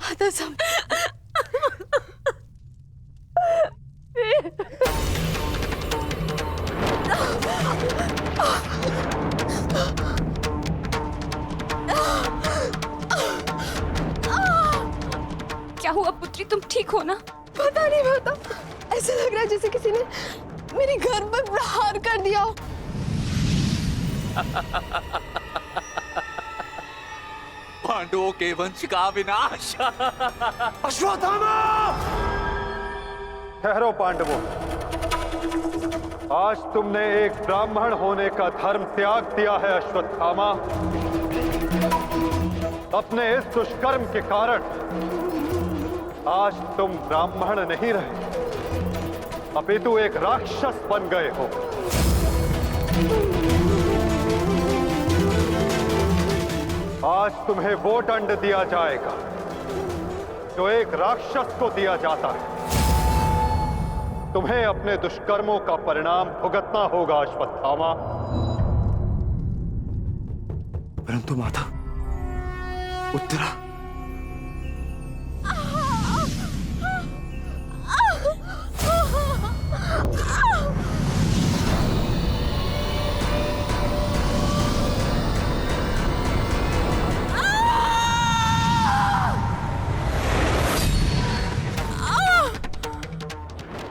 आता सब क्या हुआ पुत्री, तुम ठीक हो ना? पता नहीं, पता ऐसा लग रहा है जैसे किसी ने मेरे घर पर प्रहार कर दिया। पांडवों के वंश का विनाश। अश्वत्थामा! ठहरो पांडवों, आज तुमने एक ब्राह्मण होने का धर्म त्याग दिया है। अश्वत्थामा, अपने इस दुष्कर्म के कारण आज तुम ब्राह्मण नहीं रहे, अपितु एक राक्षस बन गए हो। आज तुम्हें वो दंड दिया जाएगा जो एक राक्षस को दिया जाता है। तुम्हें अपने दुष्कर्मों का परिणाम भुगतना होगा अश्वत्थामा। परंतु माता, उत्तरा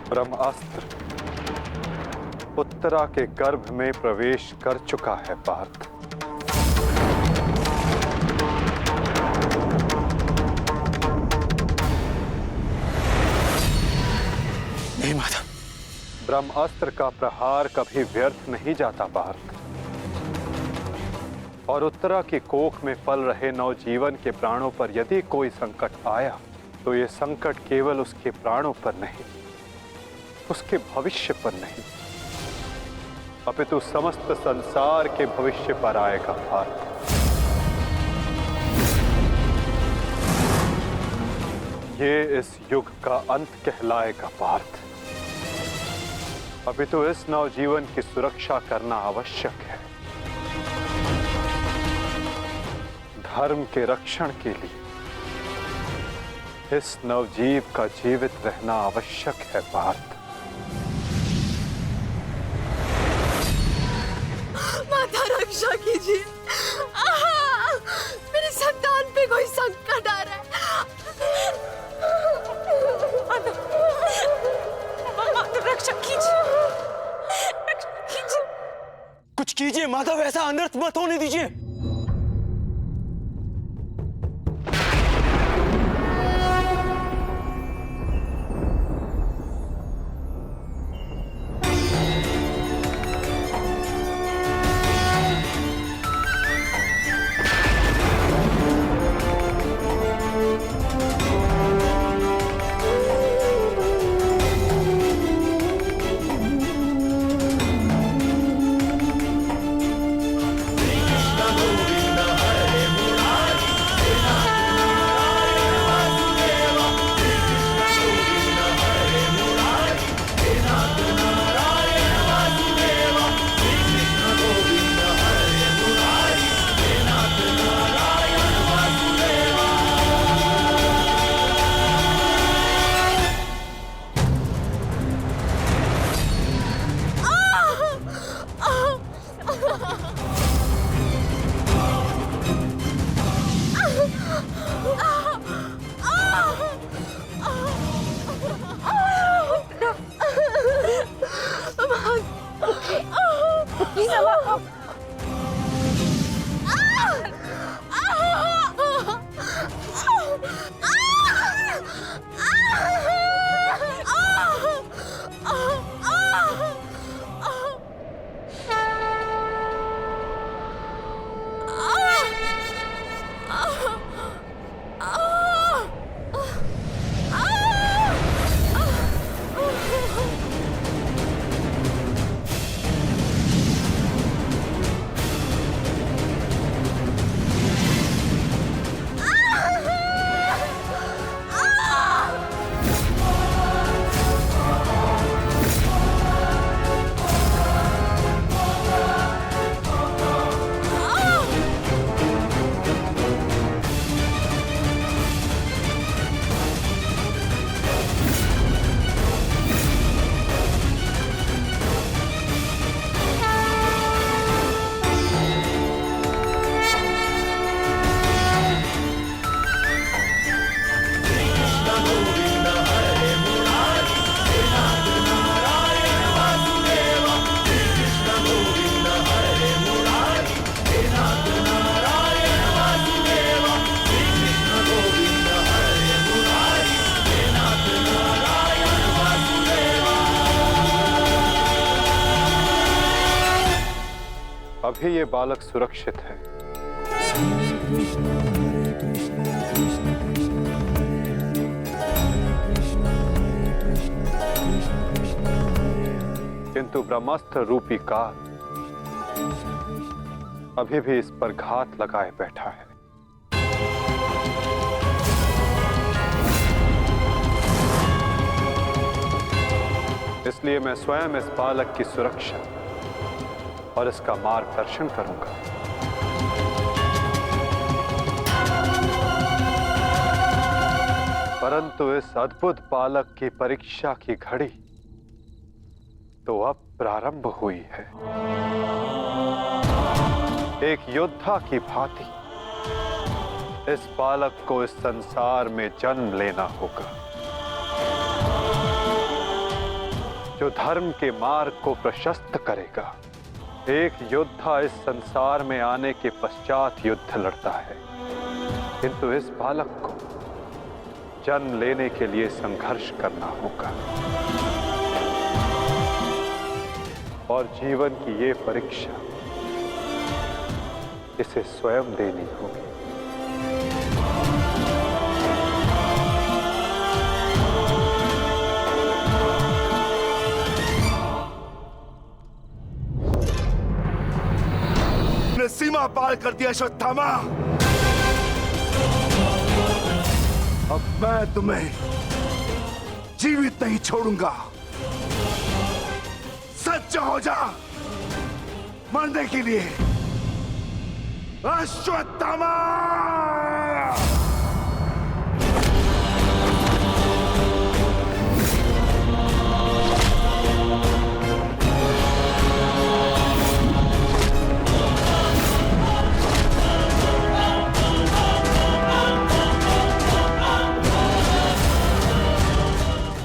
ब्रह्मास्त्र उत्तरा के गर्भ में प्रवेश कर चुका है पार्थ। नहीं माता, ब्रह्मास्त्र का प्रहार कभी व्यर्थ नहीं जाता पार्थ। और उत्तरा की कोख में पल रहे नवजीवन के प्राणों पर यदि कोई संकट आया तो ये संकट केवल उसके प्राणों पर नहीं, उसके भविष्य पर नहीं, अपितु समस्त संसार के भविष्य पर आएगा पार्थ। ये इस युग का अंत कहलाएगा पार्थ। अपितु इस नवजीवन की सुरक्षा करना आवश्यक है। धर्म के रक्षण के लिए इस नवजीव का जीवित रहना आवश्यक है पार्थ। माता रक्षा कीजिए, मेरे संतान पे कोई संकट आ रहा है। माता रक्षा कीजिए, रक्षा कीजिए। कुछ कीजिए माता, वैसा अनर्थ मत होने दीजिए। अभी ये बालक सुरक्षित है। किंतु ब्रह्मास्त्र रूपी काल अभी भी इस पर घात लगाए बैठा है। इसलिए मैं स्वयं इस बालक की सुरक्षा और इसका मार्गदर्शन करूंगा। परंतु इस अद्भुत बालक की परीक्षा की घड़ी तो अब प्रारंभ हुई है। एक योद्धा की भांति इस बालक को इस संसार में जन्म लेना होगा, जो धर्म के मार्ग को प्रशस्त करेगा। एक योद्धा इस संसार में आने के पश्चात युद्ध लड़ता है, किंतु इस बालक को जन्म लेने के लिए संघर्ष करना होगा और जीवन की ये परीक्षा इसे स्वयं देनी होगी। ने सीमा पार कर दिया अश्वत्थामा। अब मैं तुम्हें जीवित नहीं छोड़ूंगा। सच्चा हो जा मरने के लिए अश्वत्थामा।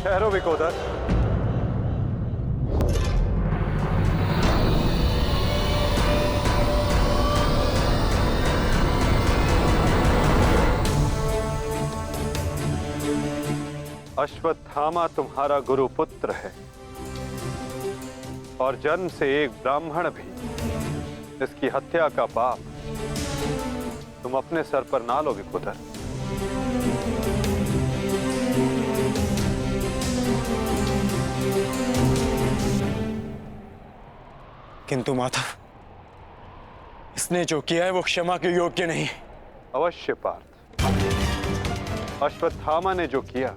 ठहरो विकोदर। अश्वत्थामा तुम्हारा गुरु पुत्र है और जन्म से एक ब्राह्मण भी। इसकी हत्या का पाप तुम अपने सर पर ना लो विकोदर। किंतु माधव, इसने जो किया है वो क्षमा के योग्य नहीं। अवश्य पार्थ, अश्वत्थामा ने जो किया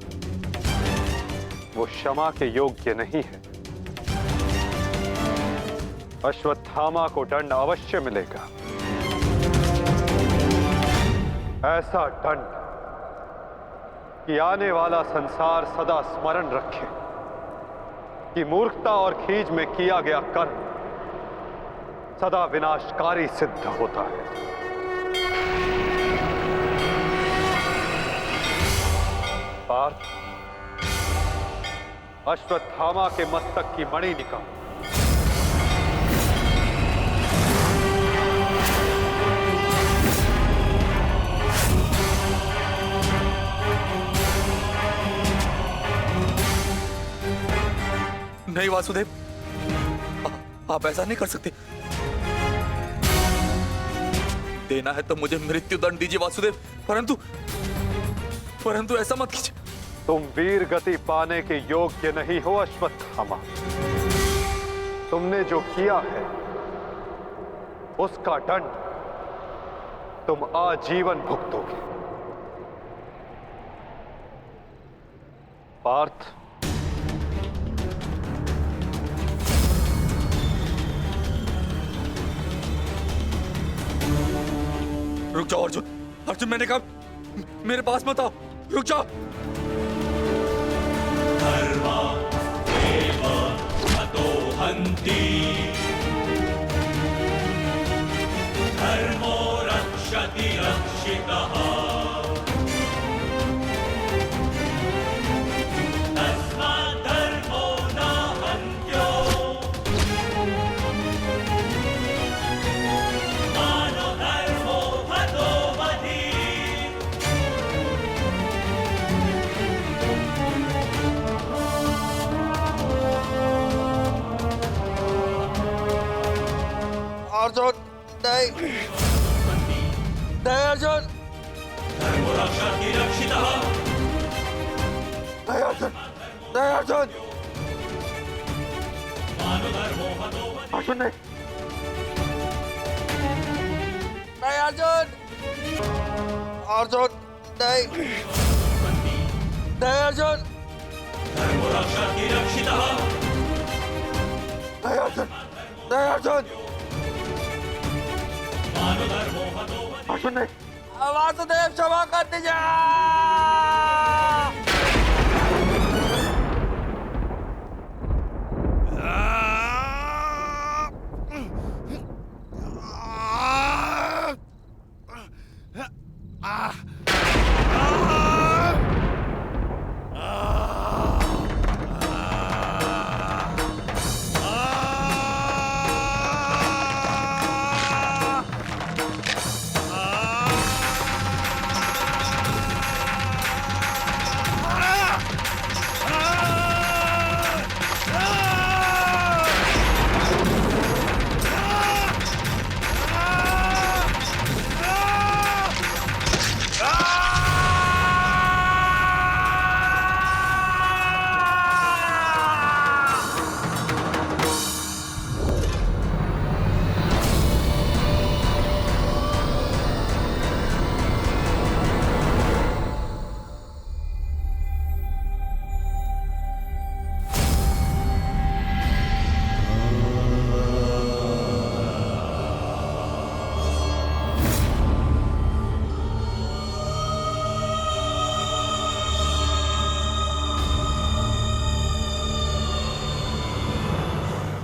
वो क्षमा के योग्य नहीं है। अश्वत्थामा को दंड अवश्य मिलेगा, ऐसा दंड कि आने वाला संसार सदा स्मरण रखे कि मूर्खता और खीज में किया गया कर्म सदा विनाशकारी सिद्ध होता है। पार्थ, अश्वत्थामा के मस्तक की मणि निकाल। नहीं वासुदेव, आप ऐसा नहीं कर सकते। देना है तो मुझे मृत्युदंड दीजिए वासुदेव, परंतु ऐसा मत कीजिए। तुम वीर गति पाने के योग्य नहीं हो अश्वत्थामा। तुमने जो किया है उसका दंड तुम आजीवन भुगतोगे। पार्थ, रुक जाओ अर्जुन। अर्जुन, मैंने कहा मेरे पास मत आओ, रुक जाओ। धर्मो रक्षति रक्षितः तस्मात् धर्मो न हन्त्यो मानो धर्मो हतो वधि। अर्जुन, नहीं अर्जुन, धर्मो रक्षति रक्षितः नहीं अर्जुन, नहीं अर्जुन, मानो धर्मो हतो बधि अर्जुन नहीं, नहीं अर्जुन, अर्जुन नहीं, नहीं अर्जुन, धर्मो रक्षति रक्षितः नहीं अर्जुन, नहीं अर्जुन, मानो धर्मो हतो बधि अर्जुन नहीं, वासुदेव क्षमा कर दीजिए।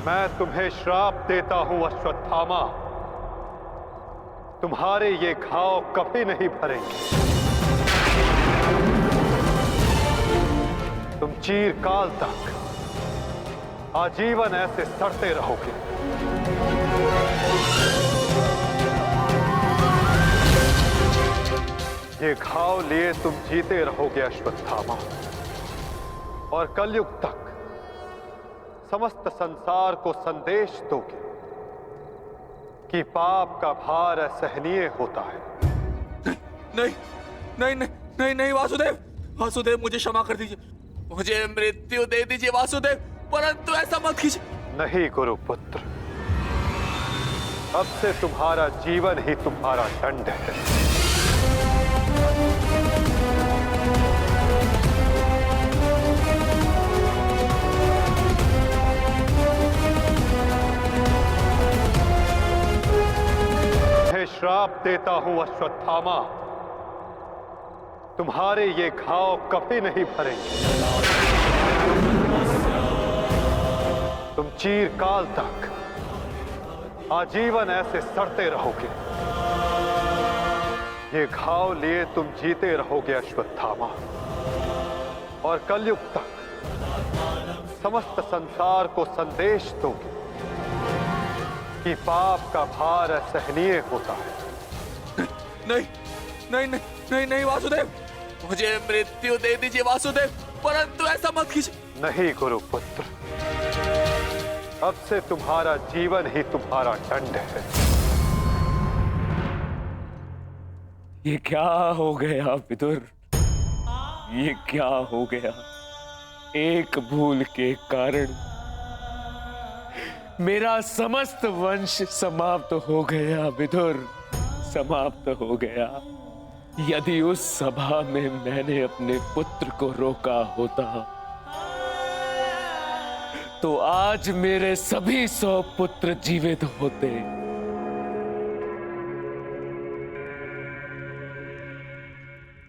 मैं तुम्हें श्राप देता हूं अश्वत्थामा, तुम्हारे ये घाव कभी नहीं भरेंगे। तुम चिरकाल तक आजीवन ऐसे सड़ते रहोगे। ये घाव लिए तुम जीते रहोगे अश्वत्थामा, और कलयुग तक समस्त संसार को संदेश दोगे कि पाप का भार असहनीय होता है। नहीं नहीं नहीं नहीं नहीं वासुदेव, वासुदेव मुझे क्षमा कर दीजिए, मुझे मृत्यु दे दीजिए वासुदेव, परंतु ऐसा मत कीजिए। नहीं गुरुपुत्र, अब से तुम्हारा जीवन ही तुम्हारा दंड है। श्राप देता हूं अश्वत्थामा, तुम्हारे ये घाव कभी नहीं भरेंगे। तुम चिरकाल तक आजीवन ऐसे सड़ते रहोगे। ये घाव लिए तुम जीते रहोगे अश्वत्थामा, और कलयुग तक समस्त संसार को संदेश दोगे कि पाप का भार असहनीय होता है। नहीं नहीं नहीं नहीं नहीं वासुदेव, मुझे मृत्यु दे दीजिए वासुदेव, परंतु ऐसा मत कीजिए। नहीं गुरुपुत्र, अब से तुम्हारा जीवन ही तुम्हारा दंड है। ये क्या हो गया विदुर, ये क्या हो गया? एक भूल के कारण मेरा समस्त वंश समाप्त हो गया विदुर, समाप्त हो गया। यदि उस सभा में मैंने अपने पुत्र को रोका होता तो आज मेरे सभी 100 पुत्र जीवित होते।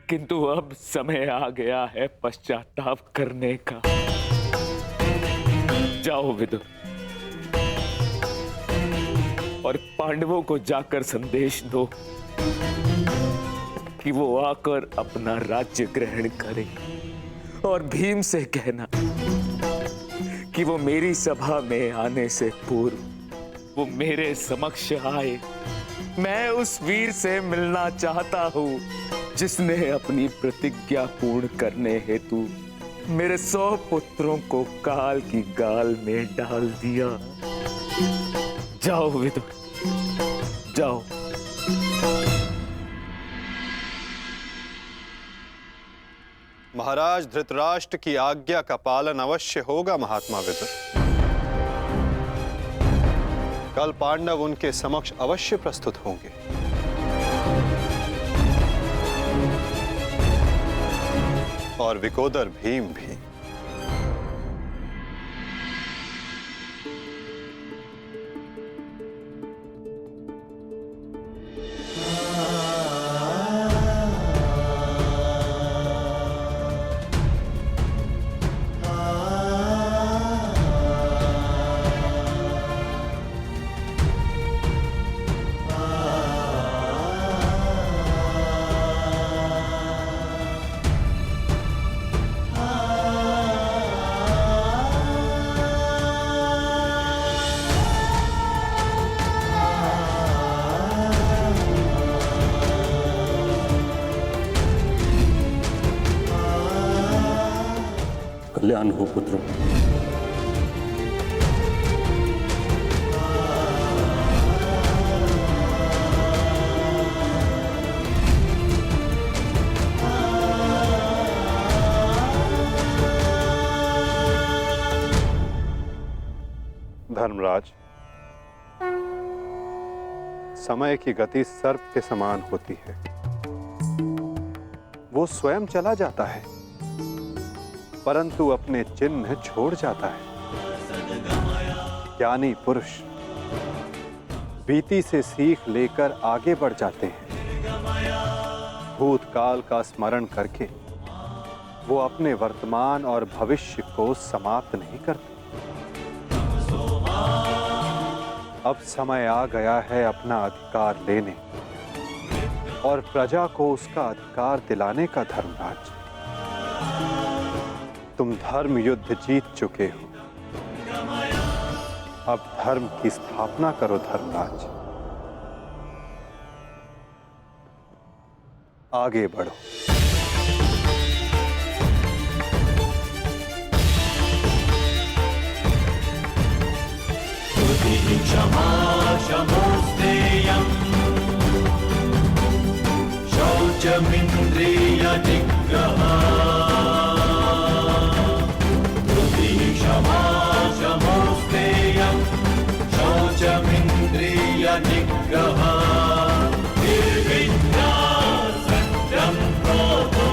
किंतु अब समय आ गया है पश्चाताप करने का। जाओ विदुर, और पांडवों को जाकर संदेश दो कि वो आकर अपना राज्य ग्रहण करें, और भीम से कहना कि वो मेरी सभा में आने से पूर्व वो मेरे समक्ष आए। मैं उस वीर से मिलना चाहता हूं जिसने अपनी प्रतिज्ञा पूर्ण करने हेतु मेरे 100 पुत्रों को काल की गाल में डाल दिया। जाओ विदुर, जाओ। महाराज धृतराष्ट्र की आज्ञा का पालन अवश्य होगा महात्मा विदुर। कल पांडव उनके समक्ष अवश्य प्रस्तुत होंगे। और विकोदर भीम भी। कल्याण हो पुत्र। धर्मराज, समय की गति सर्प के समान होती है। वो स्वयं चला जाता है परंतु अपने चिन्ह छोड़ जाता है। ज्ञानी पुरुष बीती से सीख लेकर आगे बढ़ जाते हैं। भूतकाल का स्मरण करके वो अपने वर्तमान और भविष्य को समाप्त नहीं करते। अब समय आ गया है अपना अधिकार लेने और प्रजा को उसका अधिकार दिलाने का। धर्मराज, तुम धर्म युद्ध जीत चुके हो, अब धर्म की स्थापना करो। धर्मराज, आगे बढ़ो। क्षमा क्षमोस्तेयम् शौचमिन्द्रिय निग्रहा। क्षमा क्षमोस्तेयम् शौचमिन्द्रिय निग्रहा। निर्विद्या सत्यं क्रोधो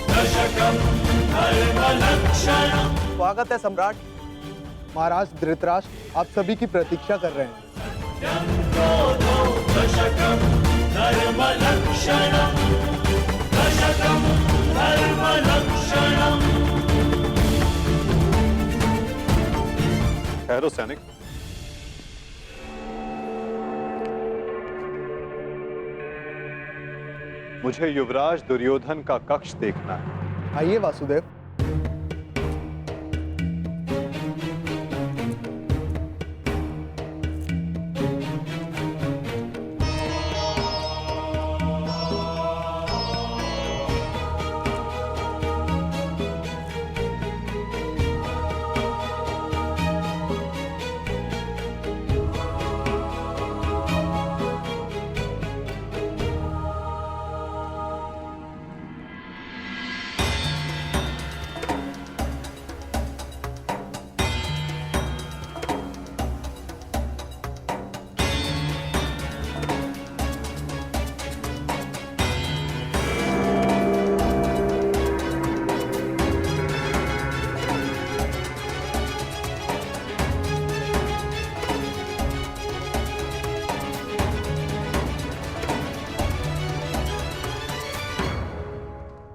दशकं धर्मलक्षणम्। स्वागत है सम्राट। महाराज धृतराष्ट्र आप सभी की प्रतीक्षा कर रहे हैं। दशकं धर्मलक्षणम् दशकं धर्मलक्षणम्। ठहरो सैनिक। मुझे युवराज दुर्योधन का कक्ष देखना है। आइए वासुदेव।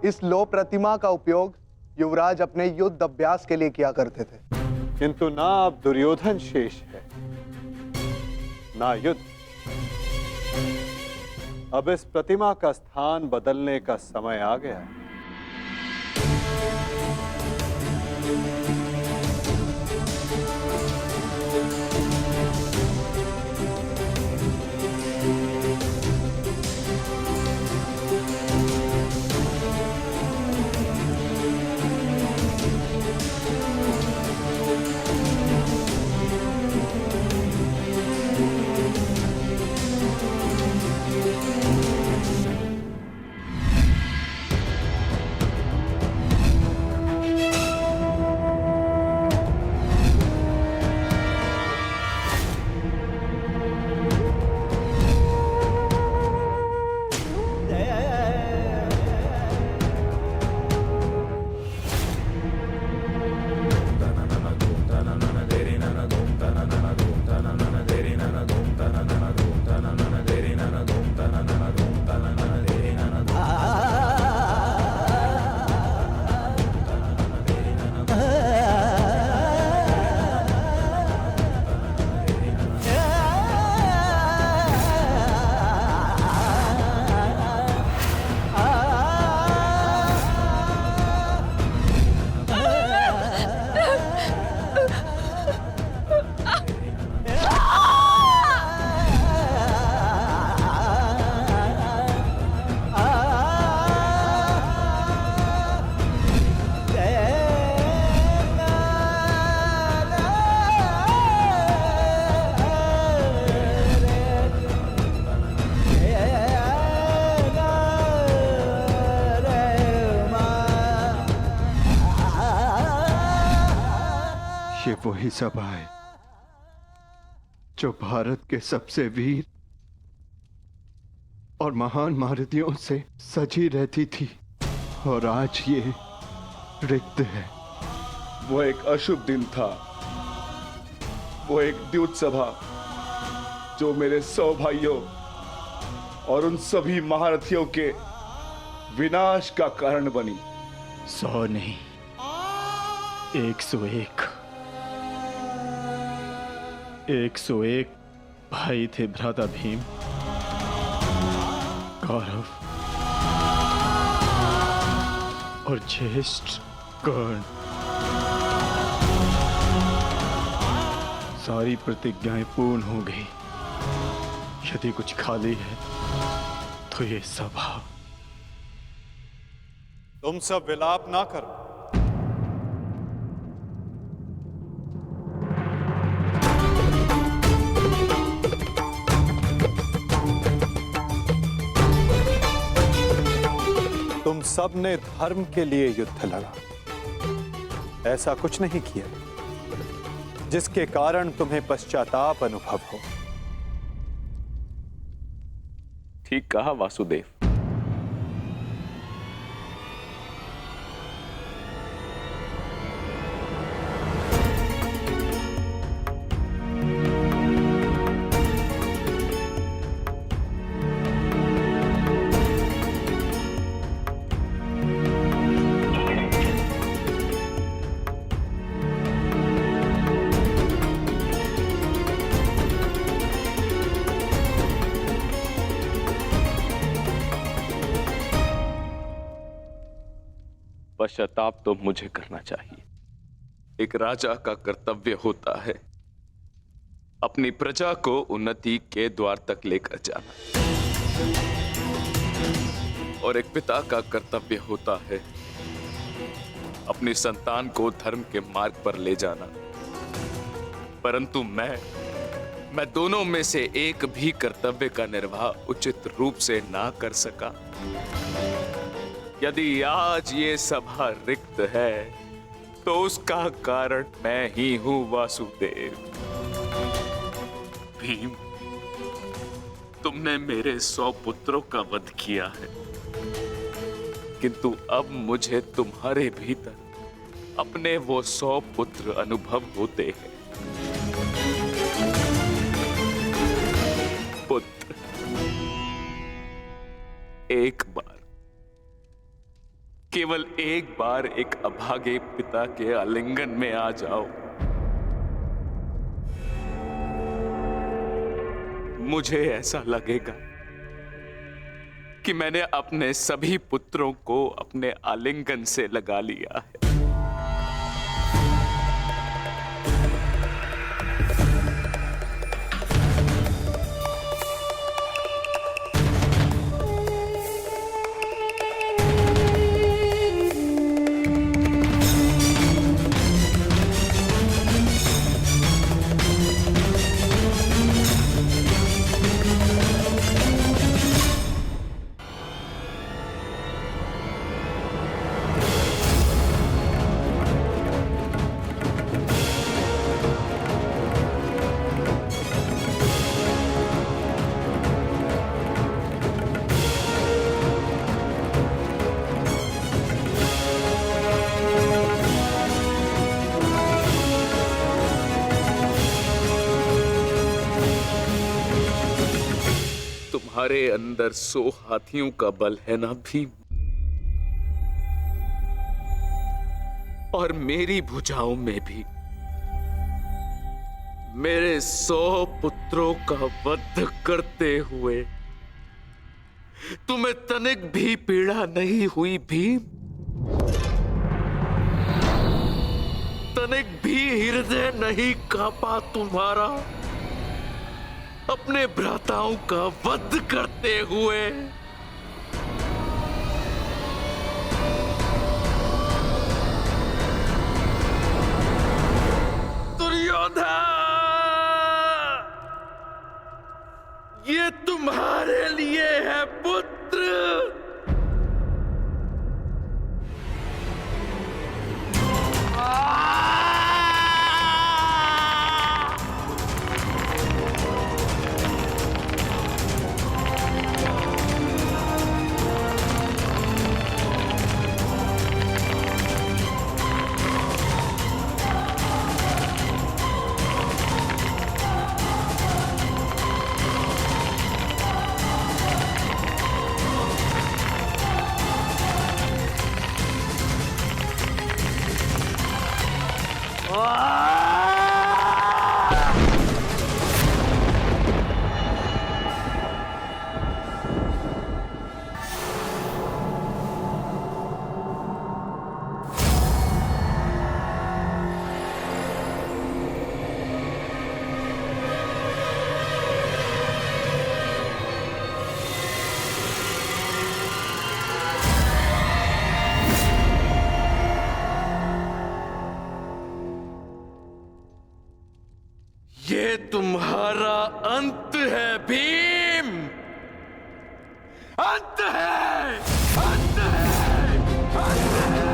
इस लो प्रतिमा का उपयोग युवराज अपने युद्ध अभ्यास के लिए किया करते थे। किंतु ना अब दुर्योधन शेष है, ना युद्ध। अब इस प्रतिमा का स्थान बदलने का समय आ गया है। वही सभा है जो भारत के सबसे वीर और महान महारथियों से सजी रहती थी, और आज ये रिक्त है। वो एक अशुभ दिन था, वो एक द्यूत सभा जो मेरे 100 भाइयों और उन सभी महारथियों के विनाश का कारण बनी। 100 नहीं, 101 101 भाई थे भ्राता भीम, कौरव और ज्येष्ठ कर्ण। सारी प्रतिज्ञाएं पूर्ण हो गई। यदि कुछ खाली है तो ये सभा। तुम सब विलाप ना करो। तुम सब ने धर्म के लिए युद्ध लड़ा, ऐसा कुछ नहीं किया जिसके कारण तुम्हें पश्चाताप अनुभव हो। ठीक कहा वासुदेव। पश्चाताप तो मुझे करना चाहिए। एक राजा का कर्तव्य होता है अपनी प्रजा को उन्नति के द्वार तक लेकर जाना, और एक पिता का कर्तव्य होता है अपनी संतान को धर्म के मार्ग पर ले जाना। परंतु मैं दोनों में से एक भी कर्तव्य का निर्वाह उचित रूप से ना कर सका। यदि आज ये सभा रिक्त है तो उसका कारण मैं ही हूं वासुदेव। भीम, तुमने मेरे 100 पुत्रों का वध किया है, किंतु अब मुझे तुम्हारे भीतर अपने वो 100 पुत्र अनुभव होते हैं। पुत्र, एक बार, केवल एक बार एक अभागे पिता के आलिंगन में आ जाओ। मुझे ऐसा लगेगा कि मैंने अपने सभी पुत्रों को अपने आलिंगन से लगा लिया है। तुम्हारे अंदर 100 हाथियों का बल है ना भीम, और मेरी भुजाओं में भी मेरे 100 पुत्रों का वध करते हुए तुम्हें तनिक भी पीड़ा नहीं हुई भीम? तनिक भी हृदय नहीं कांपा तुम्हारा अपने भ्राताओं का वध करते हुए? दुर्योधन, ये तुम्हारे लिए है पुत्र। ये तुम्हारा अंत है भीम, अंत है, अंत है, अंत है।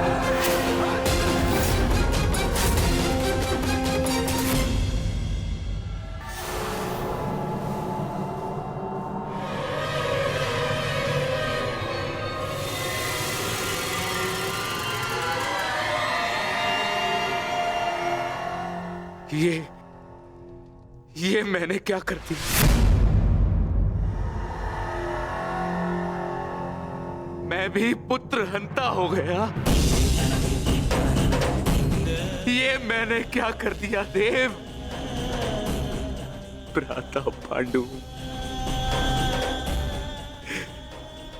ये मैंने क्या कर दिया? मैं भी पुत्र हंता हो गया। ये मैंने क्या कर दिया देव? भ्राता पांडु,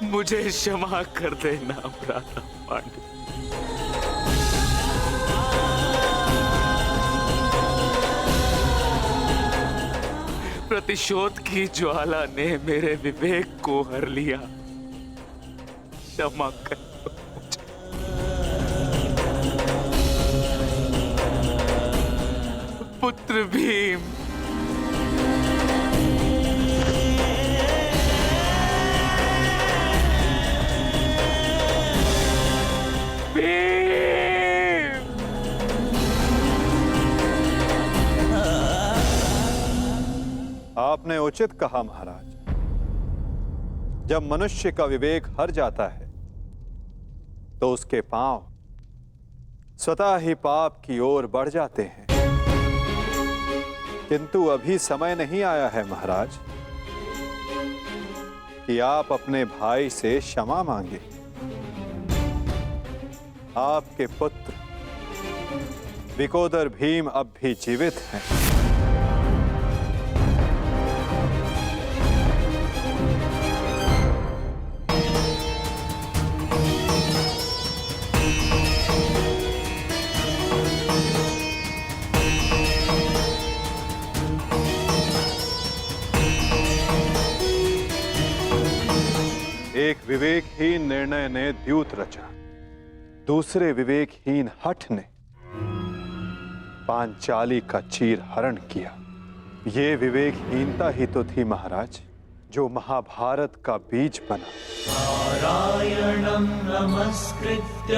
मुझे क्षमा कर देना भ्राता पांडु। प्रतिशोध की ज्वाला ने मेरे विवेक को हर लिया, क्षमा कर दो मुझे। पुत्र भीम, आपने उचित कहा महाराज। जब मनुष्य का विवेक हर जाता है तो उसके पांव स्वतः ही पाप की ओर बढ़ जाते हैं। किंतु अभी समय नहीं आया है महाराज कि आप अपने भाई से क्षमा मांगे। आपके पुत्र विकोदर भीम अब भी जीवित हैं। एक विवेकहीन निर्णय ने द्यूत रचा, दूसरे विवेकहीन हठ ने पांचाली का चीर हरण किया। ये विवेकहीनता ही तो थी महाराज जो महाभारत का बीज बना। नारायणं नमस्कृत्य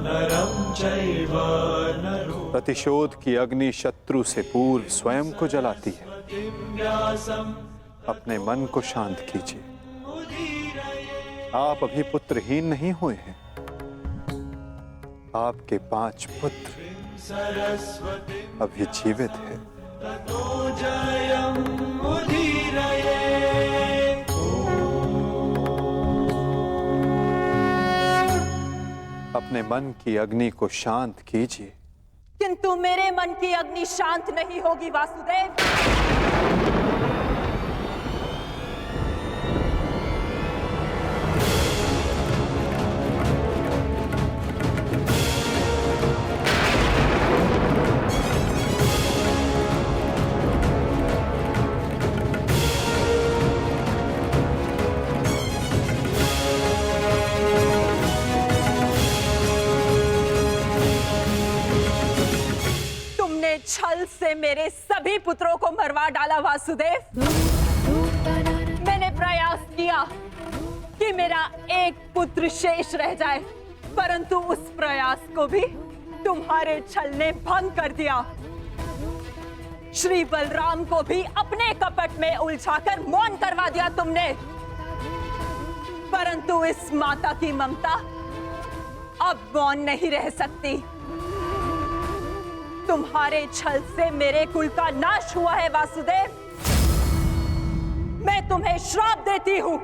नरं चैव नरोत्तमं प्रतिशोध की अग्नि शत्रु से पूर्व स्वयं को जलाती है। अपने मन को शांत कीजिए। आप अभी पुत्रहीन नहीं हुए हैं। आपके 5 पुत्र अभी जीवित हैं। अपने मन की अग्नि को शांत कीजिए। किंतु मेरे मन की अग्नि शांत नहीं होगी वासुदेव। छल से मेरे सभी पुत्रों को मरवा डाला वासुदेव। मैंने प्रयास किया कि मेरा एक पुत्र शेष रह जाए, परंतु उस प्रयास को भी तुम्हारे छल ने भंग कर दिया। श्री बलराम को भी अपने कपट में उलझाकर मौन करवा दिया तुमने, परंतु इस माता की ममता अब मौन नहीं रह सकती। तुम्हारे छल से मेरे कुल का नाश हुआ है वासुदेव। मैं तुम्हें श्राप देती हूं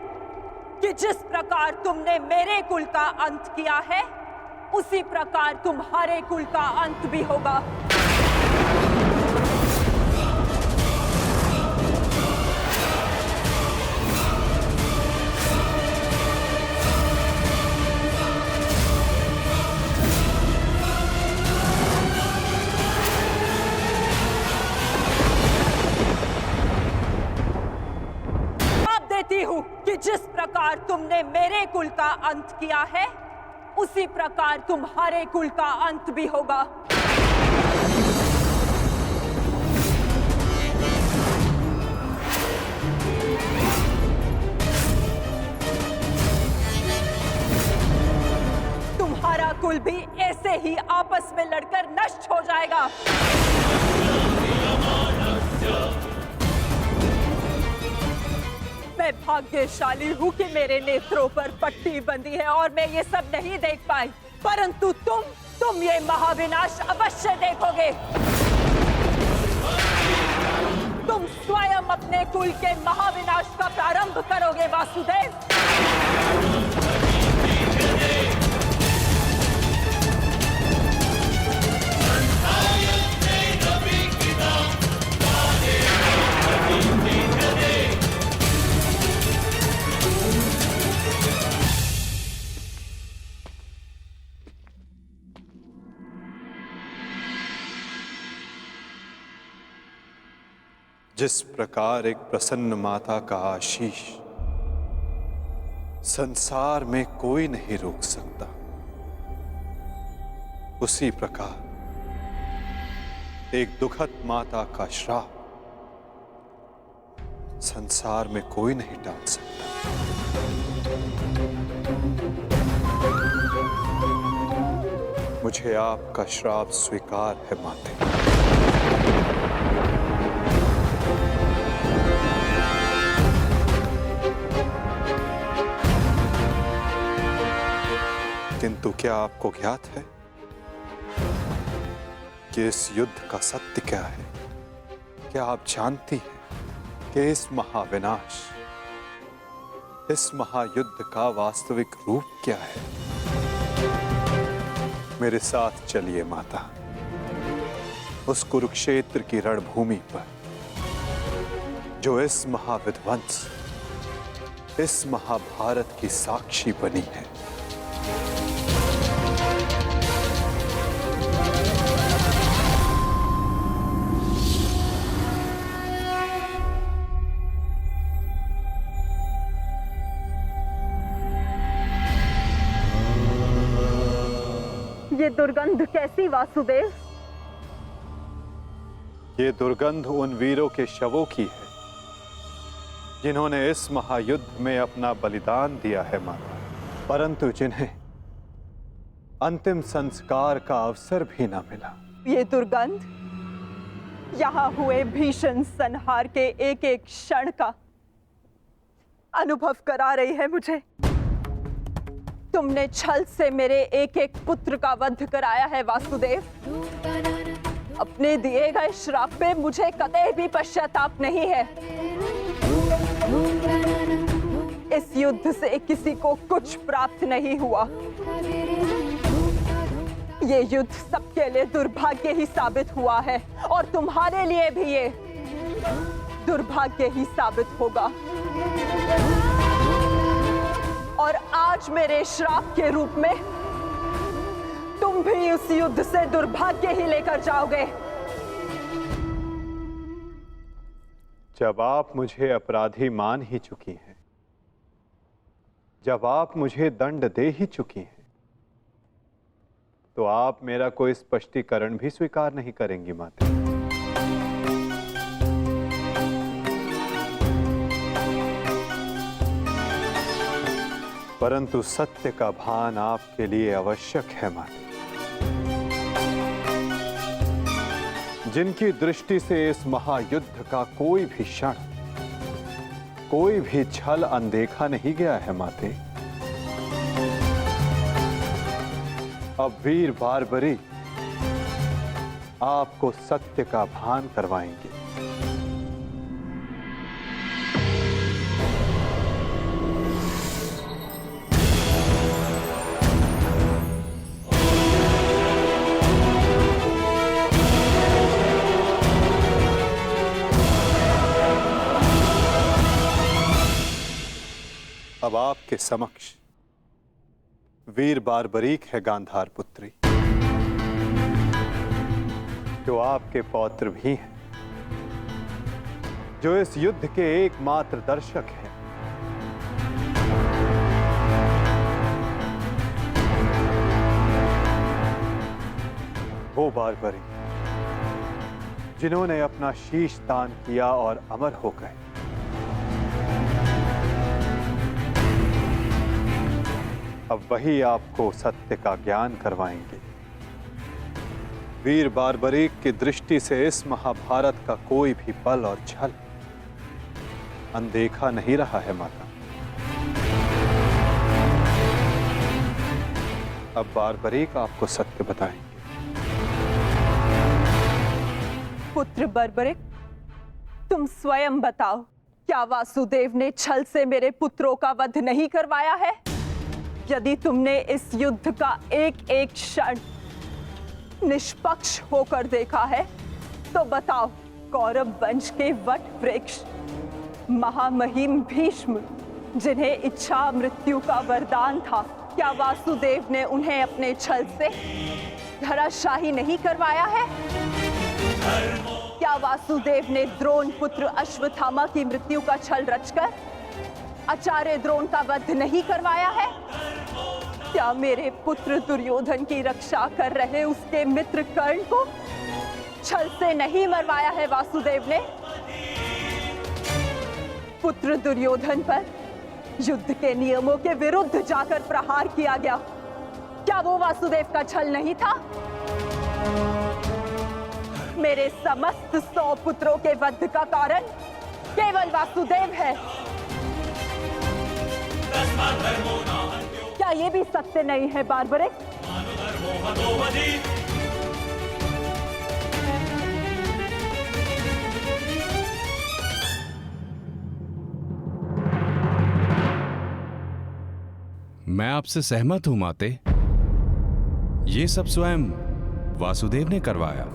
कि जिस प्रकार तुमने मेरे कुल का अंत किया है, उसी प्रकार तुम्हारे कुल का अंत भी होगा। कि जिस प्रकार तुमने मेरे कुल का अंत किया है, उसी प्रकार तुम्हारे कुल का अंत भी होगा। कुल भी ऐसे ही आपस में लड़कर नष्ट हो जाएगा। मैं भाग्यशाली हूँ कि मेरे नेत्रों पर पट्टी बंधी है और मैं ये सब नहीं देख पाई, परंतु तुम ये महाविनाश अवश्य देखोगे। तुम स्वयं अपने कुल के महाविनाश का प्रारंभ करोगे वासुदेव। जिस प्रकार एक प्रसन्न माता का आशीष संसार में कोई नहीं रोक सकता, उसी प्रकार एक दुखद माता का श्राप संसार में कोई नहीं टाल सकता। मुझे आपका श्राप स्वीकार है माते। किंतु क्या आपको ज्ञात है कि इस युद्ध का सत्य क्या है? क्या आप जानती हैं कि इस महाविनाश, इस महायुद्ध का वास्तविक रूप क्या है? मेरे साथ चलिए माता, उस कुरुक्षेत्र की रणभूमि पर जो इस महाविध्वंस, इस महाभारत की साक्षी बनी है। ये दुर्गंध कैसी वासुदेव? ये दुर्गंध उन वीरों के शवों की है जिन्होंने इस महायुद्ध में अपना बलिदान दिया है माता, परंतु जिन्हें अंतिम संस्कार का अवसर भी न मिला। ये दुर्गंध यहाँ हुए भीषण संहार के एक एक क्षण का अनुभव करा रही है मुझे। तुमने छल से मेरे एक एक पुत्र का वध कराया है वासुदेव। अपने दिए गए श्राप पे मुझे कतई भी पश्चाताप नहीं है। इस युद्ध से किसी को कुछ प्राप्त नहीं हुआ। ये युद्ध सबके लिए दुर्भाग्य ही साबित हुआ है और तुम्हारे लिए भी ये दुर्भाग्य ही साबित होगा। और आज मेरे श्राप के रूप में तुम भी उस युद्ध से दुर्भाग्य ही लेकर जाओगे। जब आप मुझे अपराधी मान ही चुकी हैं, जब आप मुझे दंड दे ही चुकी हैं, तो आप मेरा कोई स्पष्टीकरण भी स्वीकार नहीं करेंगी माता। परंतु सत्य का भान आपके लिए आवश्यक है माता। जिनकी दृष्टि से इस महायुद्ध का कोई भी क्षण, कोई भी छल अनदेखा नहीं गया है माते, अब वीर बारबरी आपको सत्य का भान करवाएंगे। अब आपके समक्ष वीर बारबरीक है गांधार पुत्री, जो आपके पौत्र भी हैं, जो इस युद्ध के एकमात्र दर्शक हैं। वो बारबरी जिन्होंने अपना शीश दान किया और अमर हो गए। अब वही आपको सत्य का ज्ञान करवाएंगे। वीर बार्बरीक की दृष्टि से इस महाभारत का कोई भी बल और छल अनदेखा नहीं रहा है माता। अब बार्बरीक आपको सत्य बताएंगे। पुत्र बर्बरिक, तुम स्वयं बताओ, क्या वासुदेव ने छल से मेरे पुत्रों का वध नहीं करवाया है? यदि तुमने इस युद्ध का एक एक क्षण निष्पक्ष होकर देखा है तो बताओ, कौरव वंश के वट वृक्ष महामहिम भीष्म, जिन्हें इच्छा मृत्यु का वरदान था, क्या वासुदेव ने उन्हें अपने छल से धराशाही नहीं करवाया है? क्या वासुदेव ने द्रोण पुत्र अश्वत्थामा की मृत्यु का छल रचकर आचार्य द्रोण का वध नहीं करवाया है? क्या मेरे पुत्र दुर्योधन की रक्षा कर रहे उसके मित्र कर्ण को छल से नहीं मरवाया है वासुदेव ने? पुत्र दुर्योधन पर युद्ध के नियमों के विरुद्ध जाकर प्रहार किया गया, क्या वो वासुदेव का छल नहीं था? मेरे समस्त 100 पुत्रों के वध का कारण केवल वासुदेव है। क्या ये भी सत्य नहीं है बार्बरिक? मैं आपसे सहमत हूं माते। ये सब स्वयं वासुदेव ने करवाया।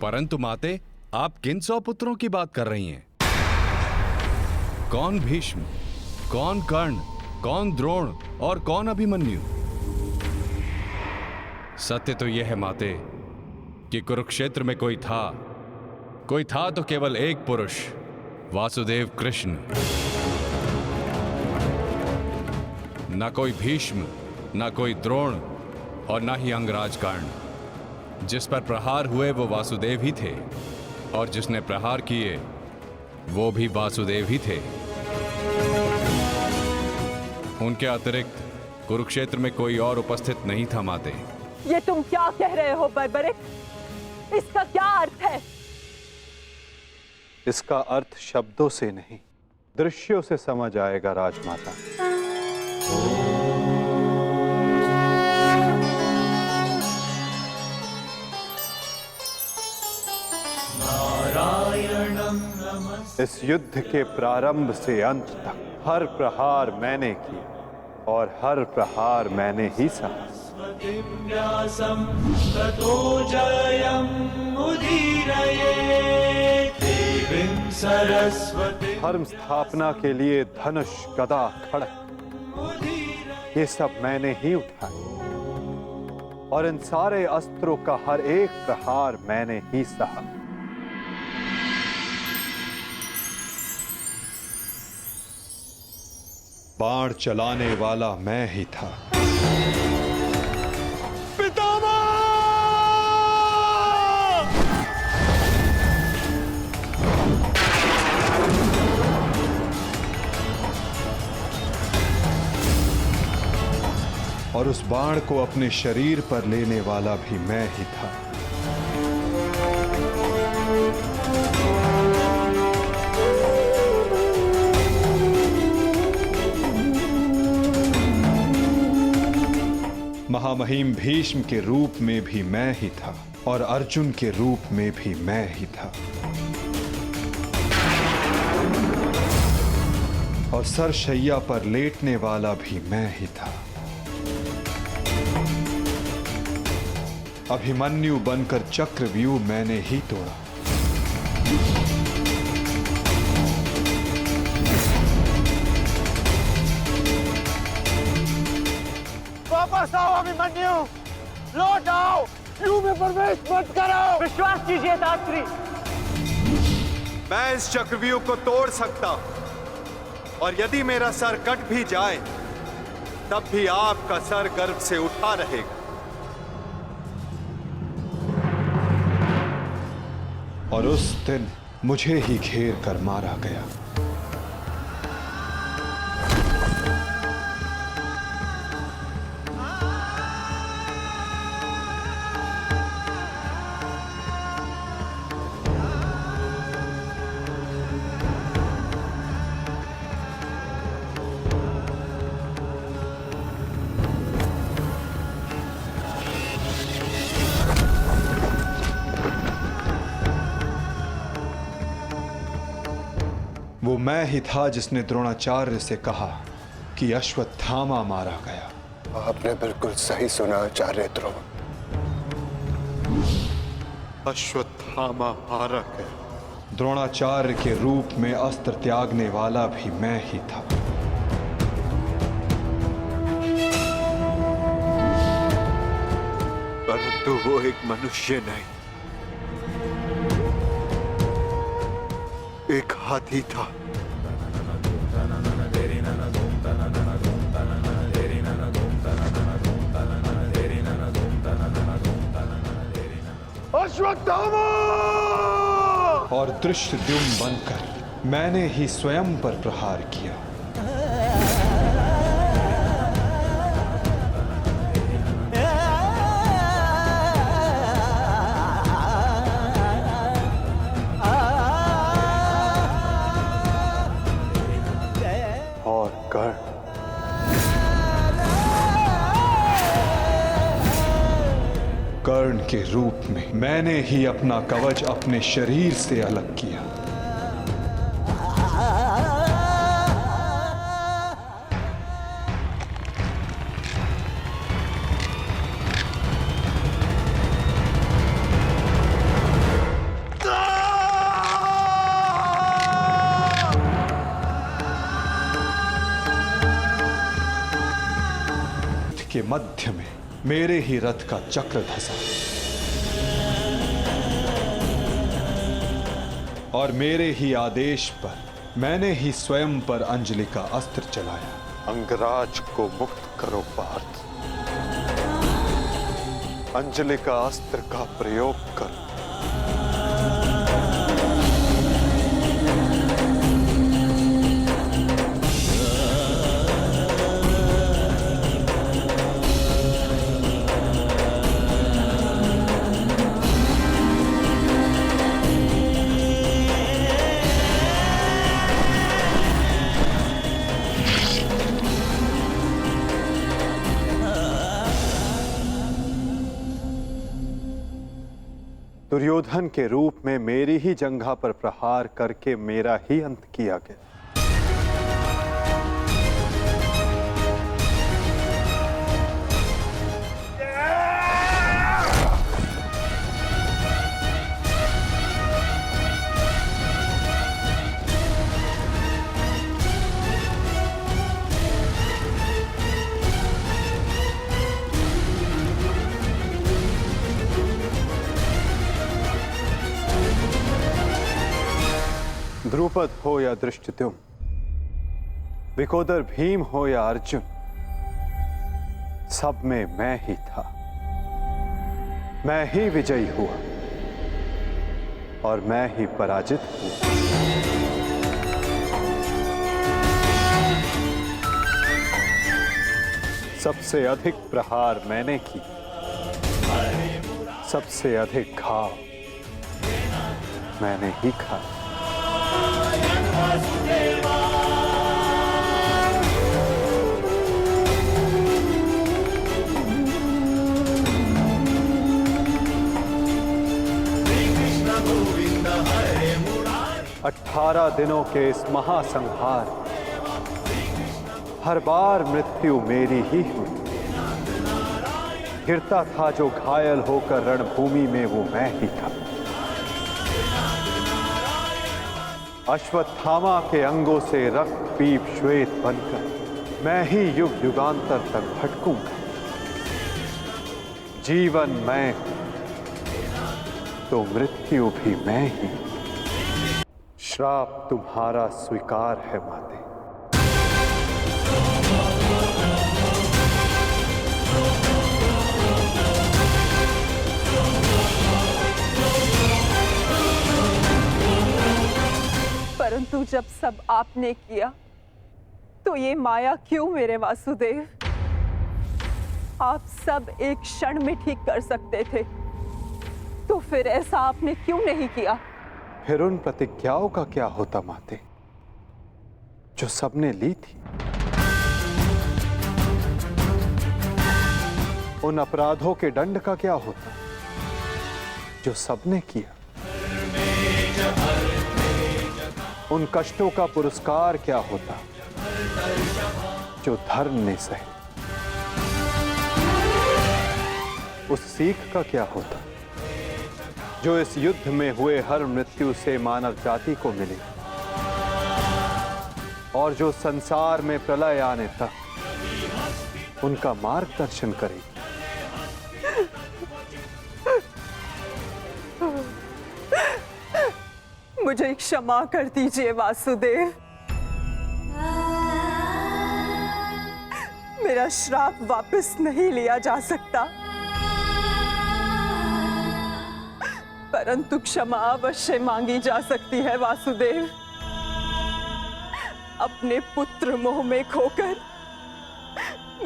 परंतु माते, आप किन 100 पुत्रों की बात कर रही हैं? कौन भीष्म, कौन कर्ण, कौन द्रोण और कौन अभिमन्यु? सत्य तो यह है माते कि कुरुक्षेत्र में कोई था तो केवल एक पुरुष, वासुदेव कृष्ण। ना कोई भीष्म, ना कोई द्रोण और ना ही अंगराज कर्ण। जिस पर प्रहार हुए वो वासुदेव ही थे, और जिसने प्रहार किए वो भी वासुदेव ही थे। उनके अतिरिक्त कुरुक्षेत्र में कोई और उपस्थित नहीं था माते। ये तुम क्या कह रहे हो बर्बरिक? इसका क्या अर्थ है? इसका अर्थ शब्दों से नहीं, दृश्यों से समझ आएगा राजमाता। इस युद्ध के प्रारंभ से अंत तक हर प्रहार मैंने किया और हर प्रहार मैंने ही सहा। धर्म स्थापना के लिए धनुष, गदा, खड्ग, ये सब मैंने ही उठाए और इन सारे अस्त्रों का हर एक प्रहार मैंने ही सहा। बाण चलाने वाला मैं ही था। पितामह! और उस बाण को अपने शरीर पर लेने वाला भी मैं ही था। महामहिम भीष्म के रूप में भी मैं ही था और अर्जुन के रूप में भी मैं ही था। और सरशैया पर लेटने वाला भी मैं ही था। अभिमन्यु बनकर चक्रव्यूह मैंने ही तोड़ा। वापस आओ अभिमन्यु, लौट आओ, व्यूह में प्रवेश मत करो। विश्वास कीजिए दात्री, मैं इस चक्रव्यूह को तोड़ सकता हूं और यदि मेरा सर कट भी जाए तब भी आपका सर गर्व से उठा रहेगा। और उस दिन मुझे ही घेर कर मारा गया। वो मैं ही था जिसने द्रोणाचार्य से कहा कि अश्वत्थामा मारा गया। आपने बिल्कुल सही सुना आचार्य द्रोण। अश्वत्थामा मारा गया। द्रोणाचार्य के रूप में अस्त्र त्यागने वाला भी मैं ही था। परंतु वो एक मनुष्य नहीं, एक हाथी था। अश्वत्थामा! और दृष्टद्युम्न बनकर मैंने ही स्वयं पर प्रहार किया। और कर्ण के रूप में मैंने ही अपना कवच अपने शरीर से अलग किया। के मध्य में मेरे ही रथ का चक्र धंसा और मेरे ही आदेश पर मैंने ही स्वयं पर अंजलि का अस्त्र चलाया। अंगराज को मुक्त करो पार्थ, अंजलि का अस्त्र का प्रयोग करो। दुर्योधन के रूप में मेरी ही जंघा पर प्रहार करके मेरा ही अंत किया गया। द्रुपद हो या धृष्टद्युम्न, विकोदर भीम हो या अर्जुन, सब में मैं ही था। मैं ही विजयी हुआ और मैं ही पराजित हुआ। सबसे अधिक प्रहार मैंने की, सबसे अधिक घाव मैंने ही खाया। 18 दिनों के इस महासंहार हर बार मृत्यु मेरी ही हुई। गिरता था जो घायल होकर रणभूमि में वो मैं ही था। अश्वत्थामा के अंगों से रक्त पीप श्वेत बनकर मैं ही युग युगांतर तक भटकूंगा। जीवन मैं तो मृत्यु भी मैं ही। श्राप तुम्हारा स्वीकार है माते। जब सब आपने किया तो ये माया क्यों मेरे वासुदेव? आप सब एक क्षण में ठीक कर सकते थे, तो फिर ऐसा आपने क्यों नहीं किया? फिर उन प्रतिज्ञाओं का क्या होता माते, जो सबने ली थी? उन अपराधों के दंड का क्या होता, जो सबने किया? उन कष्टों का पुरस्कार क्या होता, जो धर्म ने सहे? उस सीख का क्या होता, जो इस युद्ध में हुए हर मृत्यु से मानव जाति को मिली, और जो संसार में प्रलय आने तक उनका मार्गदर्शन करेगी? मुझे क्षमा कर दीजिए वासुदेव। मेरा श्राप वापस नहीं लिया जा सकता, परंतु क्षमा अवश्य मांगी जा सकती है वासुदेव। अपने पुत्र मोह में खोकर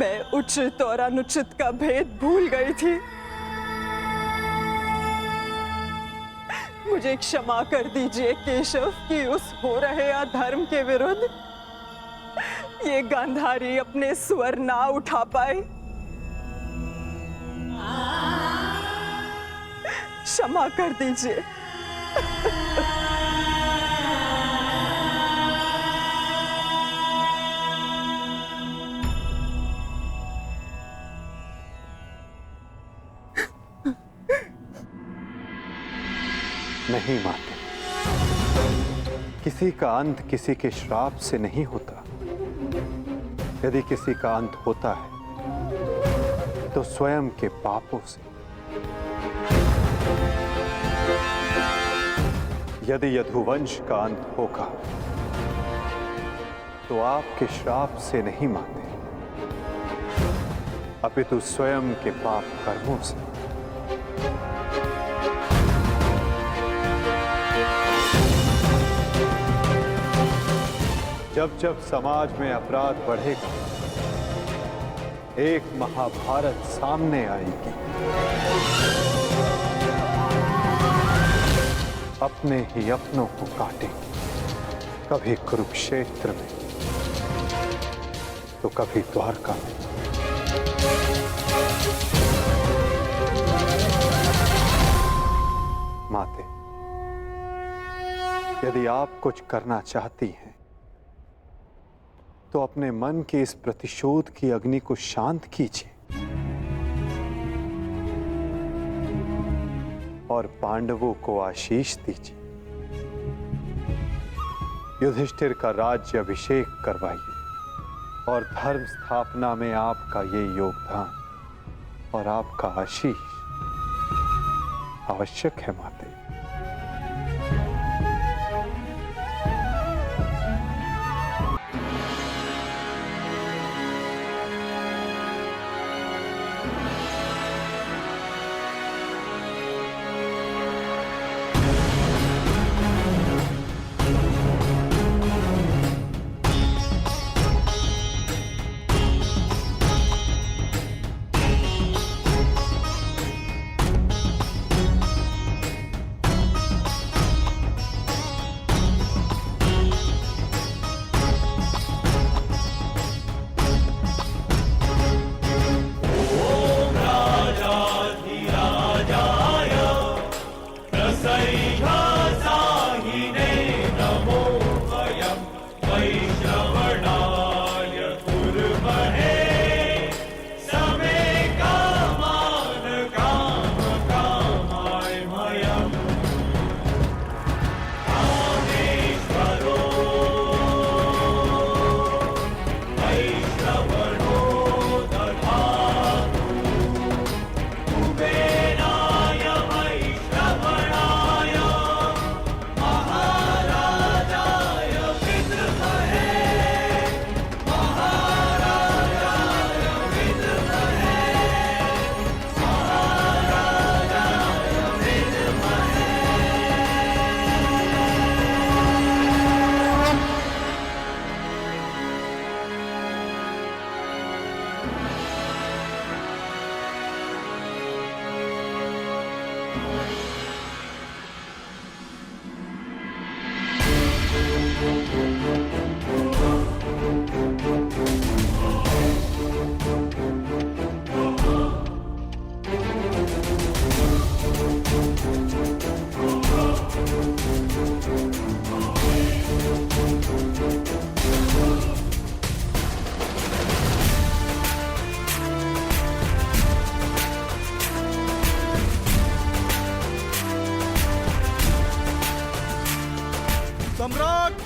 मैं उचित और अनुचित का भेद भूल गई थी। मुझे क्षमा कर दीजिए केशव कि उस हो रहे अधर्म के विरुद्ध ये गांधारी अपने स्वर ना उठा पाए। क्षमा कर दीजिए। नहीं माते, किसी का अंत किसी के श्राप से नहीं होता। यदि किसी का अंत होता है तो स्वयं के पापों से। यदि यदुवंश का अंत होगा तो आपके श्राप से नहीं माते, अपितु स्वयं के पाप कर्मों से। जब जब समाज में अपराध बढ़ेगा, एक महाभारत सामने आएगी। अपने ही अपनों को काटेंगे, कभी कुरुक्षेत्र में तो कभी द्वारका में। माते, यदि आप कुछ करना चाहती हैं तो अपने मन के इस प्रतिशोध की अग्नि को शांत कीजिए और पांडवों को आशीष दीजिए। युधिष्ठिर का राज्य अभिषेक करवाइए और धर्म स्थापना में आपका ये योगदान और आपका आशीष आवश्यक है माते।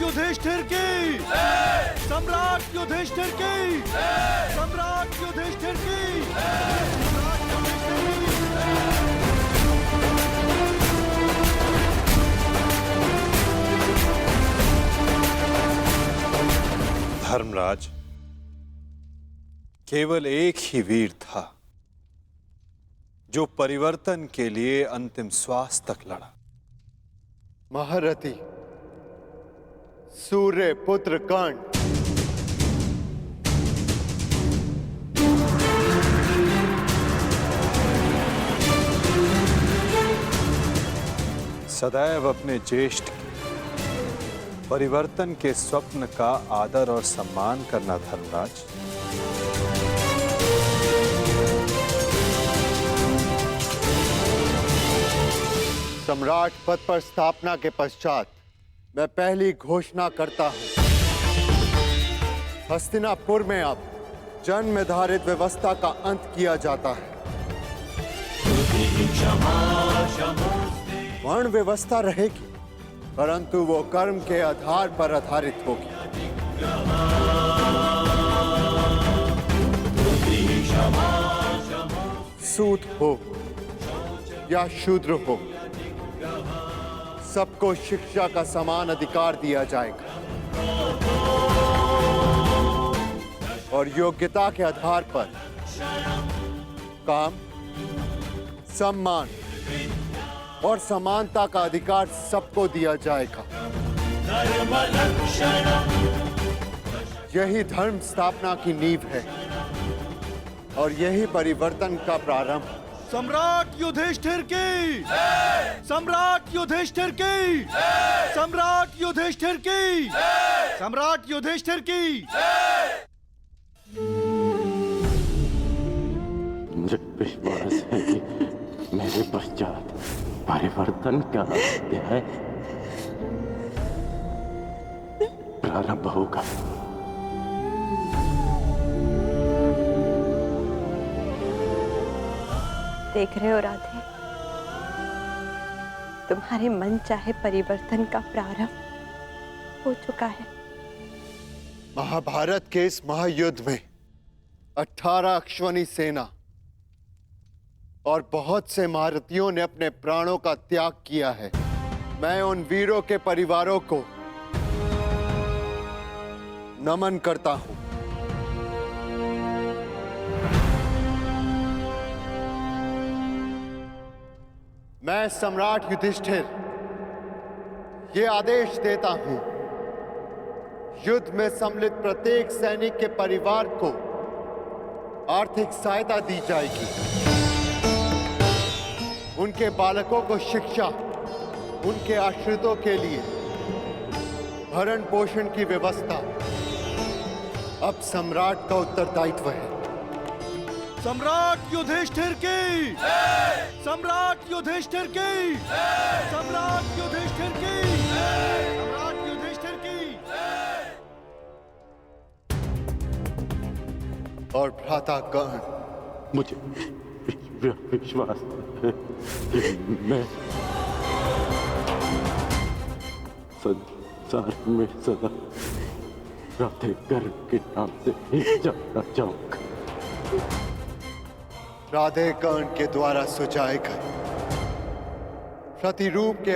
युधिष्ठिर की, सम्राट युधिष्ठिर की, सम्राट युधिष्ठिर की, धर्मराज, केवल एक ही वीर था जो परिवर्तन के लिए अंतिम श्वास तक लड़ा। महारथी सूर्य पुत्र कर्ण। सदैव अपने ज्येष्ठ के परिवर्तन के स्वप्न का आदर और सम्मान करना धर्मराज। सम्राट पद पर स्थापना के पश्चात मैं पहली घोषणा करता हूं, हस्तिनापुर में अब जन्म निर्धारित व्यवस्था का अंत किया जाता है। वर्ण व्यवस्था रहेगी, परंतु वो कर्म के आधार पर आधारित होगी। सूत हो या शूद्र हो, सबको शिक्षा का समान अधिकार दिया जाएगा और योग्यता के आधार पर काम, सम्मान और समानता का अधिकार सबको दिया जाएगा। यही धर्म स्थापना की नींव है और यही परिवर्तन का प्रारंभ। सम्राट युधिष्ठिर की, सम्राट युधिष्ठिर की, सम्राट युधिष्ठिर की, सम्राट युधिष्ठिर की। मुझे विश्वास है कि मेरे पश्चात परिवर्तन का अध्याय प्रारंभ होगा। देख रहे हो राधे, तुम्हारे मन चाहे परिवर्तन का प्रारंभ हो चुका है। महाभारत के इस महायुद्ध में 18 अश्वनी सेना और बहुत से महारथियों ने अपने प्राणों का त्याग किया है। मैं उन वीरों के परिवारों को नमन करता हूं। मैं सम्राट युधिष्ठिर ये आदेश देता हूं, युद्ध में सम्मिलित प्रत्येक सैनिक के परिवार को आर्थिक सहायता दी जाएगी। उनके बालकों को शिक्षा, उनके आश्रितों के लिए भरण पोषण की व्यवस्था अब सम्राट का उत्तरदायित्व है। सम्राट युधिष्ठिर की, सम्राट युधिष्ठिर की, सम्राट युधिष्ठिर की, सम्राट युधिष्ठिर की। और भ्राता कर्ण, मुझे विश्वास है कि मैं संसार में सदा राधे कर्ण के नाम से ही जाना चाहूंगा। राधे कर्ण के द्वारा सुझाए गए प्रतिरूप के